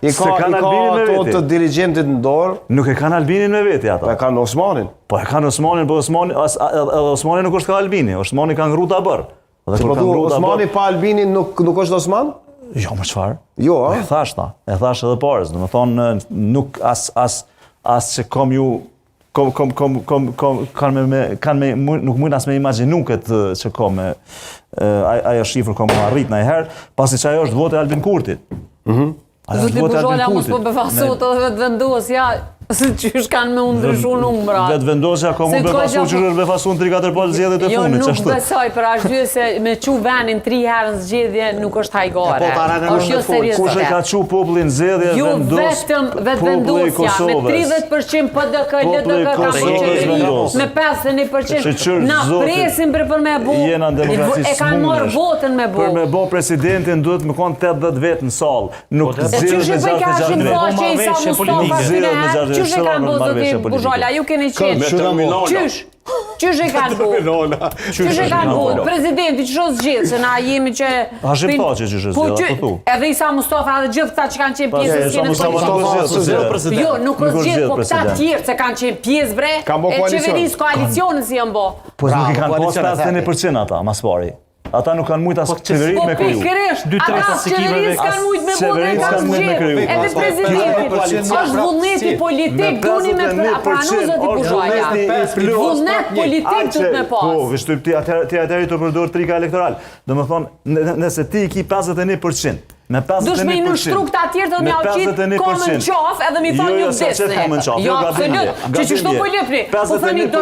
I ka ato të dirigentit në dorë. Nuk e kanë Albinin me veti ata. Po e kanë Osmanin. Po e kanë Osmanin, po Osmani nuk është ka Albini. Osmani ka ngru ta bërë. Osmani pa Albinin nuk është Osman? Jo, më çfarë? Jo, a? E thash edhe parës. Do të thonë nuk as që kom ju nuk mund as me imagjinu këtë që kom ajo shifër kom arrit ndonjëherë, pasi që ajo është votë e Albin Kurtit. Zoti Buzholla mos po befasot edhe vetë vendosja, se qysh kanë me ndryshu numrat. Vetë vendosja ka mu befasu që është befasu në 3-4 polë zgjedhjet e funit. Jo, nuk besoj për arsye se me qu venin 3 herë në zgjedhje nuk është hajgare. Është jo seriozisht. Kush e ka qu popullin zgjedhje vendos vetë vendosja me 30% PDK, LDK ka qenë me 51%. Na presim për me bu. E kanë marrë votën me bu. Për me bo presidentin duhet me konë 80 vetë në salë. Nuk zgjidhet me Qysh e kanë bo zoti Buzholla, ju keni qenë. Qysh e kanë bo? Qysh e kanë bo? Presidenti që është zgjedhë, se na jemi që... Hashim Thaçi që është zgjedhë, po thu. Edhe Isa Mustafa edhe gjithë këta që kanë qenë pjesë. Jo, nuk është zgjedhë, po këta tjerë që kanë qenë pjesë bre, e qeverisë koalicionin si janë bo. Po nuk i kanë pas 51% ata, mas pari. Ata nuk kanë mujtë as qeverit me kryu. Po pikërisht, ata qeverisë kanë mujtë me bo dhe kanë zgjedhë. Edhe presidenti, është vullneti politik, duni me pranu zoti Buzholla. Vullnet politik të me pas. Po, vështu ti atëherë të përdor trika elektoral. Do më thonë, nëse ti i ki 51%, me 51%. Dush me i nështru këta tjerë të me auqit komën qaf edhe mi thonë një vdesni. Jo, se që komën qaf, jo gabim. Që qështu po lëpni, po thëni do